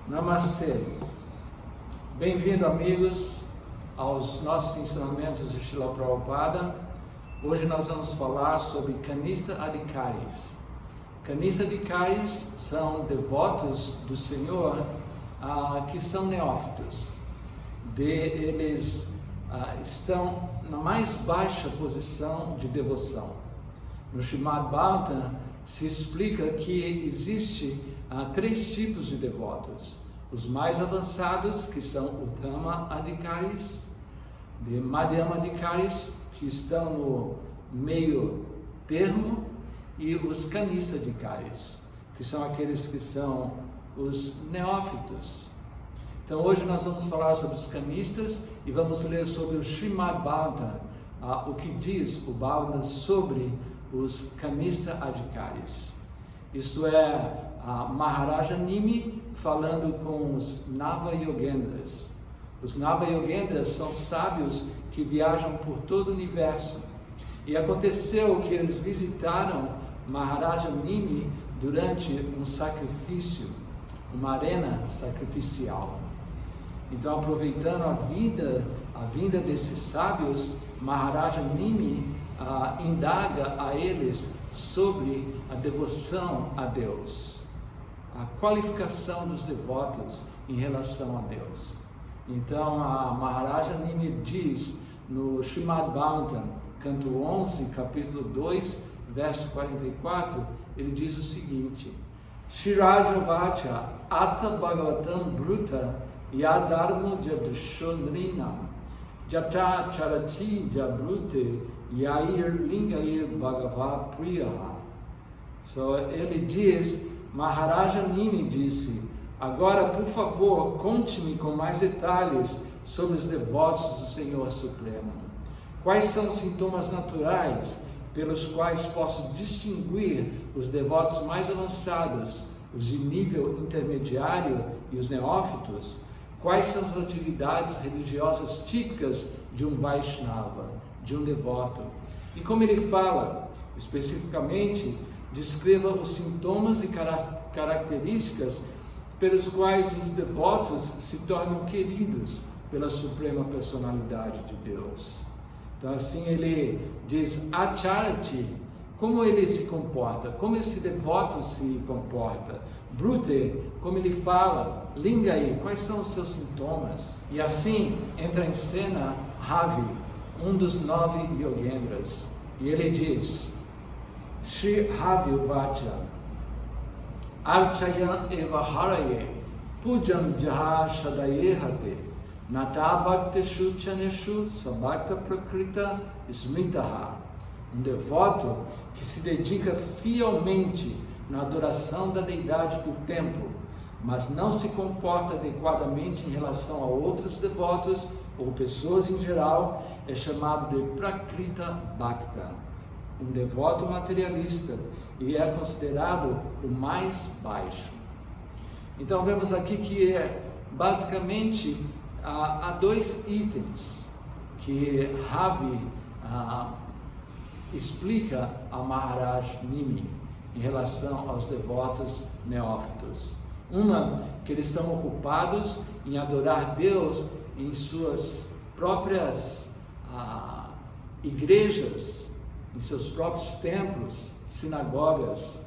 Namastê. Bem-vindo, amigos, aos nossos ensinamentos de Srila Prabhupada. Hoje nós vamos falar sobre Kanistha Adhikaris. Kanistha Adhikaris são devotos do Senhor que são neófitos. Eles estão na mais baixa posição de devoção. No Srimad Bhagavatam se explica que existe três tipos de devotos: os mais avançados, que são Uttama Adhikaris, de Madhyama Adhikaris, que estão no meio termo, e os Kanistha Adhikaris, que são aqueles que são os neófitos. Então hoje nós vamos falar sobre os Kanistas e vamos ler sobre o Srimad Bhagavatam, o que diz o Bhagavatam sobre os Kanistha Adhikaris. Isto é, Maharaja Nimi falando com os Nava-yogendras. Os Nava-yogendras são sábios que viajam por todo o universo. E aconteceu que eles visitaram Maharaja Nimi durante um sacrifício, uma arena sacrificial. Então, aproveitando a vinda desses sábios, Maharaja Nimi indaga a eles sobre a devoção a Deus, a qualificação dos devotos em relação a Deus. Então, a Maharaja Nimi diz no Srimad Bhagavatam, canto 11, capítulo 2, verso 44, ele diz o seguinte: Shiraja Vacha Atta Bhagavatam Bruta Yadharma Jadishondrinam Jata Charati Jabrute Yair Lingair Bhagava Priyaha. Ele diz, Maharaja Nimi disse: agora, por favor, conte-me com mais detalhes sobre os devotos do Senhor Supremo. Quais são os sintomas naturais pelos quais posso distinguir os devotos mais avançados, os de nível intermediário e os neófitos? Quais são as atividades religiosas típicas de um Vaishnava, de um devoto? E como ele fala, especificamente, descreva os sintomas e características pelos quais os devotos se tornam queridos pela Suprema Personalidade de Deus. Então assim ele diz, Acharati, como ele se comporta, como esse devoto se comporta. Brute, como ele fala. Lingai, quais são os seus sintomas? E assim entra em cena Ravi, um dos 9 yogendras. E ele diz, Shri Ravi Uvacha Archaya eva haraye pujam jaha shadayehate natabhakteshu chaneshu sabhakta prakrita smitaha. Um devoto que se dedica fielmente na adoração da deidade do templo, mas não se comporta adequadamente em relação a outros devotos ou pessoas em geral, é chamado de Prakrita Bhakta, um devoto materialista, e é considerado o mais baixo. Então vemos aqui que basicamente há 2 itens que Ravi explica a Maharaj Nimi em relação aos devotos neófitos. Uma, que eles estão ocupados em adorar Deus em suas próprias igrejas, em seus próprios templos, sinagogas.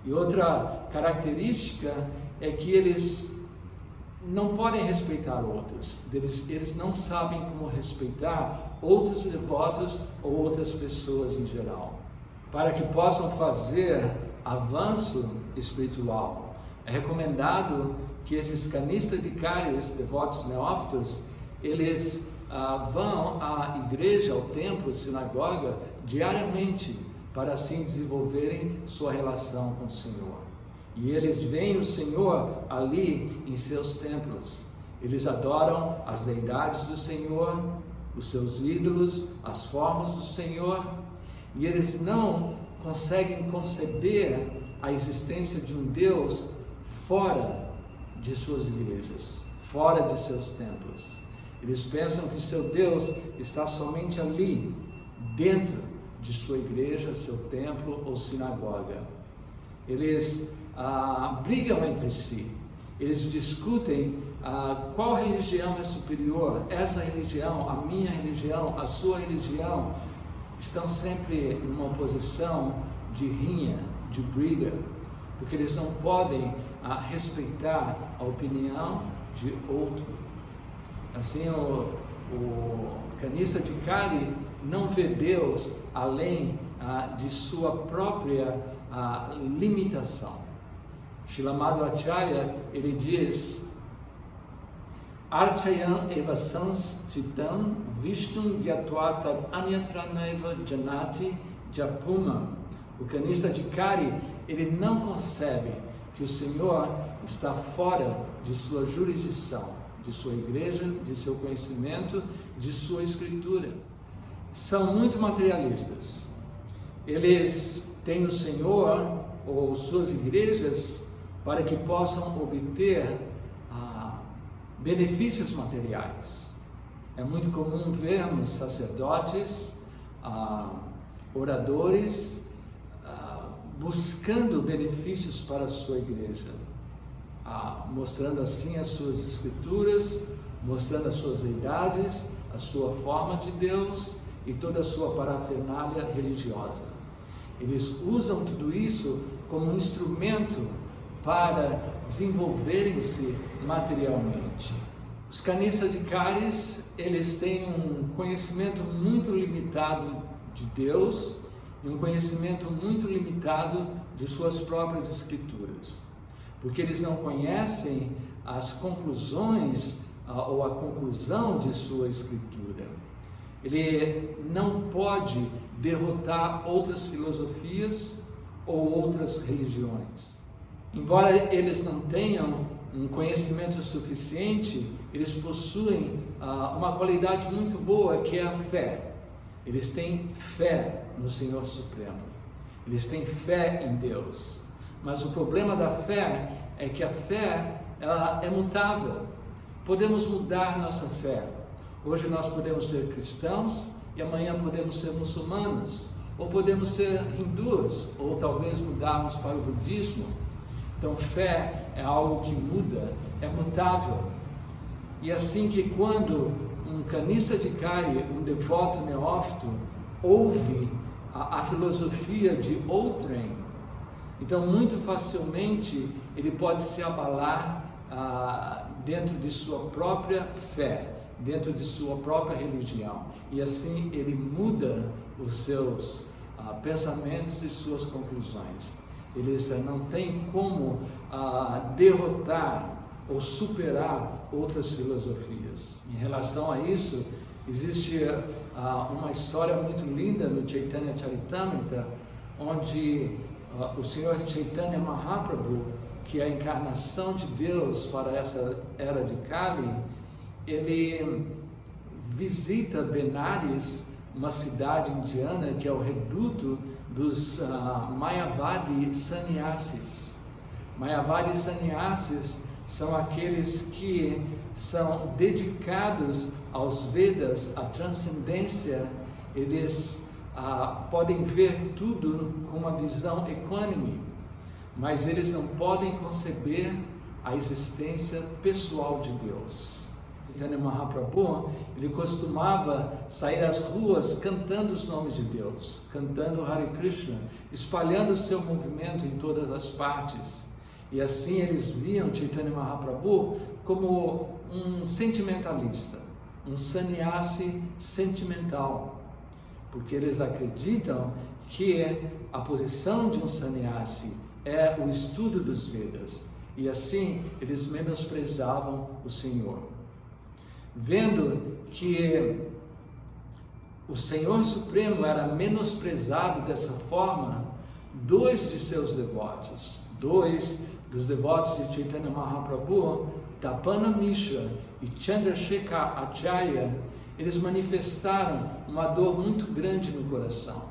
E outra característica é que eles não podem respeitar outros, eles não sabem como respeitar outros devotos ou outras pessoas em geral. Para que possam fazer avanço espiritual, é recomendado que esses Kanistha Adhikaris, devotos neófitos, eles vão à igreja, ao templo, sinagoga, diariamente, para assim desenvolverem sua relação com o Senhor. E eles veem o Senhor ali em seus templos. Eles adoram as deidades do Senhor, os seus ídolos, as formas do Senhor, e eles não conseguem conceber a existência de um Deus fora de suas igrejas, fora de seus templos. Eles pensam que seu Deus está somente ali, dentro de sua igreja, seu templo ou sinagoga. eles brigam entre si, eles discutem qual religião é superior, essa religião, a minha religião, a sua religião, estão sempre numa posição de rinha, de briga, porque eles não podem respeitar a opinião de outro. Assim, o canista de Kali não vê Deus além de sua própria limitação. Srila Madhvacharya, ele diz: Archayan eva sanstitam Vishnum gyatva tad anyatra naiva janati japumam. O canista de Kali, ele não concebe que o Senhor está fora de sua jurisdição, de sua igreja, de seu conhecimento, de sua escritura. São muito materialistas. Eles têm o Senhor ou suas igrejas para que possam obter benefícios materiais. É muito comum vermos sacerdotes, oradores, buscando benefícios para a sua igreja, mostrando assim as suas escrituras, mostrando as suas deidades, a sua forma de Deus e toda a sua parafernália religiosa. Eles usam tudo isso como um instrumento para desenvolverem-se materialmente. Os canistas de Kali, eles têm um conhecimento muito limitado de Deus e um conhecimento muito limitado de suas próprias escrituras, porque eles não conhecem as conclusões ou a conclusão de sua escritura. Ele não pode derrotar outras filosofias ou outras religiões. Embora eles não tenham um conhecimento suficiente, eles possuem uma qualidade muito boa, que é a fé. Eles têm fé no Senhor Supremo. Eles têm fé em Deus. Mas o problema da fé é que a fé, ela é mutável. Podemos mudar nossa fé. Hoje nós podemos ser cristãos e amanhã podemos ser muçulmanos, ou podemos ser hindus, ou talvez mudarmos para o budismo. Então, fé é algo que muda, é mutável. E assim que quando um canista de Kali, um devoto neófito, ouve a filosofia de outrem, então muito facilmente ele pode se abalar dentro de sua própria fé, dentro de sua própria religião. E assim ele muda os seus pensamentos e suas conclusões. Eles não têm como derrotar ou superar outras filosofias. Em relação a isso, existe uma história muito linda no Chaitanya Charitamrita, onde o Senhor Chaitanya Mahaprabhu, que é a encarnação de Deus para essa era de Kali, ele visita Benares, uma cidade indiana que é o reduto dos Mayavadi Sannyasis. Mayavadi Sannyasis são aqueles que são dedicados aos Vedas, à transcendência. Eles podem ver tudo com uma visão equânime, mas eles não podem conceber a existência pessoal de Deus. Chaitanya Mahaprabhu, ele costumava sair às ruas cantando os nomes de Deus, cantando Hare Krishna, espalhando o seu movimento em todas as partes. E assim eles viam Chaitanya Mahaprabhu como um sentimentalista, um sannyasi sentimental, porque eles acreditam que a posição de um sannyasi é o estudo dos Vedas, e assim eles menosprezavam o Senhor. Vendo que o Senhor Supremo era menosprezado dessa forma, dois de seus devotos, dois dos devotos de Chaitanya Mahaprabhu, Tapana Mishra e Chandrasekhar Acharya, eles manifestaram uma dor muito grande no coração.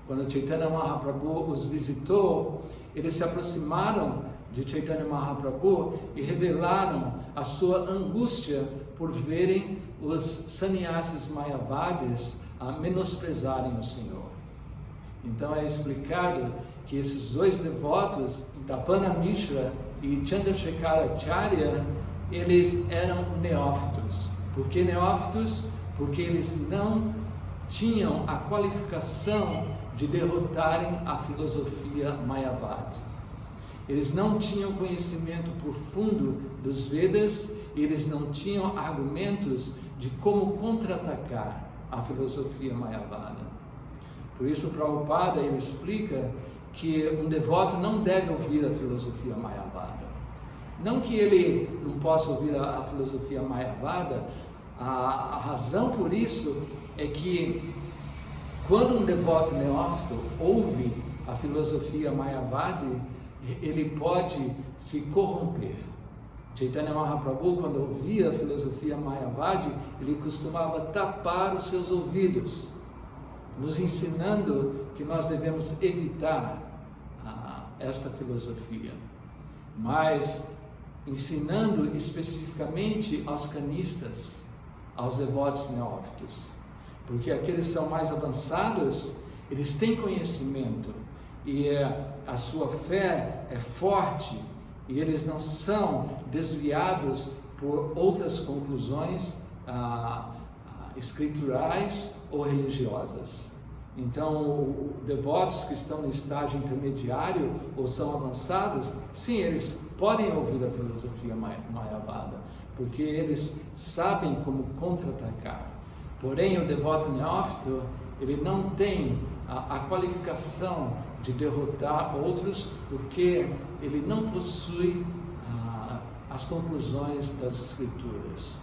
Quando Chaitanya Mahaprabhu os visitou, eles se aproximaram de Chaitanya Mahaprabhu e revelaram a sua angústia por verem os sannyasis mayavadis menosprezarem o Senhor. Então é explicado que esses dois devotos, Dapana Mishra e Chandrasekharacharya, eles eram neófitos. Por que neófitos? Porque eles não tinham a qualificação de derrotarem a filosofia Mayavadi. Eles não tinham conhecimento profundo dos Vedas, eles não tinham argumentos de como contra-atacar a filosofia Mayavada. Por isso, Prabhupada ele explica que um devoto não deve ouvir a filosofia Mayavada. Não que ele não possa ouvir a filosofia Mayavada, a razão por isso é que quando um devoto neófito ouve a filosofia Mayavadi, ele pode se corromper. Chaitanya Mahaprabhu, quando ouvia a filosofia Mayavadi, ele costumava tapar os seus ouvidos, nos ensinando que nós devemos evitar esta filosofia, mas ensinando especificamente aos canistas, aos devotos neófitos, porque aqueles que são mais avançados, eles têm conhecimento e a sua fé é forte e eles não são desviados por outras conclusões escriturais ou religiosas. Então, devotos que estão no estágio intermediário ou são avançados, sim, eles podem ouvir a filosofia Mayavada, porque eles sabem como contra-atacar. Porém, o devoto neófito, ele não tem a qualificação de derrotar outros, porque ele não possui as conclusões das escrituras.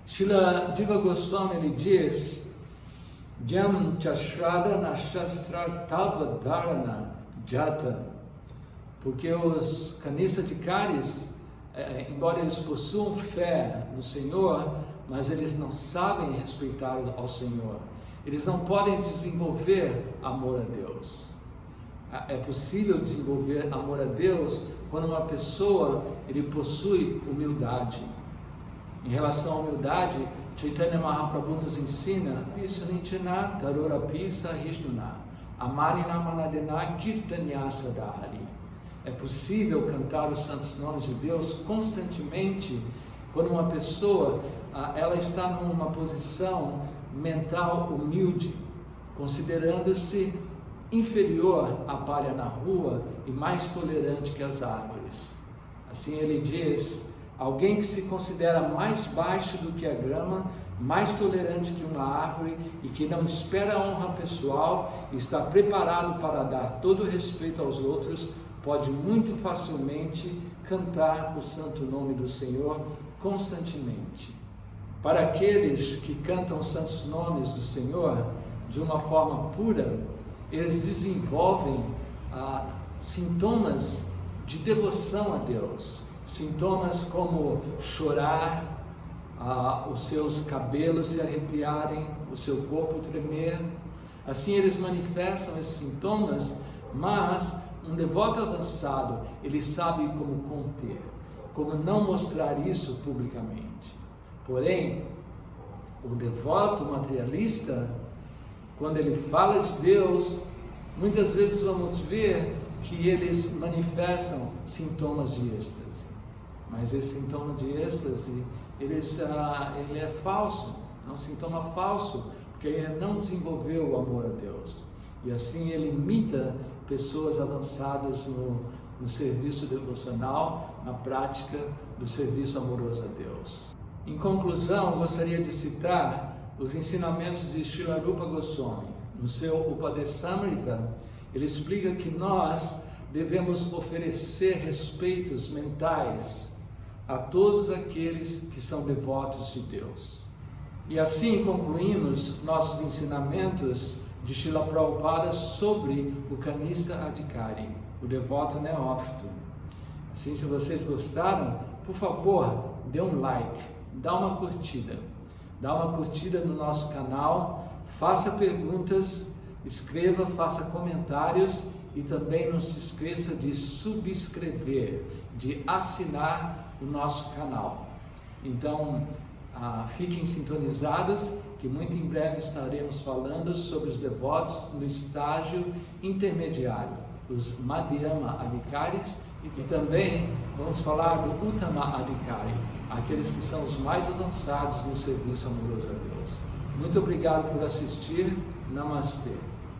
Srila Jiva Goswami ele diz: Jam chashrada shastra tava dharana jata, porque os Kanistadikaris, embora eles possuam fé no Senhor, mas eles não sabem respeitar ao Senhor. Eles não podem desenvolver amor a Deus. É possível desenvolver amor a Deus quando uma pessoa ele possui humildade. Em relação à humildade, Chaitanya Mahaprabhu nos ensina Pisanichana Tarora Pisa Hishnuna Amanina Manadena Kirtanyasa Dahari. É possível cantar os santos nomes de Deus constantemente quando uma pessoa ela está numa posição mental humilde, considerando-se inferior à palha na rua e mais tolerante que as árvores. Assim ele diz: alguém que se considera mais baixo do que a grama, mais tolerante que uma árvore e que não espera a honra pessoal e está preparado para dar todo o respeito aos outros, pode muito facilmente cantar o santo nome do Senhor constantemente. Para aqueles que cantam os santos nomes do Senhor de uma forma pura, eles desenvolvem sintomas de devoção a Deus, sintomas como chorar, os seus cabelos se arrepiarem, o seu corpo tremer. Assim eles manifestam esses sintomas, mas um devoto avançado, ele sabe como conter, como não mostrar isso publicamente. Porém, o devoto materialista, quando ele fala de Deus, muitas vezes vamos ver que eles manifestam sintomas de êxtase. Mas esse sintoma de êxtase, ele é falso, é um sintoma falso, porque ele não desenvolveu o amor a Deus. E assim ele imita pessoas avançadas no serviço devocional, na prática do serviço amoroso a Deus. Em conclusão, gostaria de citar os ensinamentos de Srila Rupa Goswami. No seu Upadesamrita, ele explica que nós devemos oferecer respeitos mentais a todos aqueles que são devotos de Deus. E assim concluímos nossos ensinamentos de Srila Prabhupada sobre o Kanista Adhikari, o devoto neófito. Assim, se vocês gostaram, por favor, dê um like, dá uma curtida no nosso canal, faça perguntas, escreva, faça comentários e também não se esqueça de subscrever, de assinar o nosso canal. Então, fiquem sintonizados que muito em breve estaremos falando sobre os devotos no estágio intermediário. os Madhyama Adhikaris, e também vamos falar do Uttama Adhikari, aqueles que são os mais avançados no serviço amoroso a Deus. Muito obrigado por assistir. Namastê.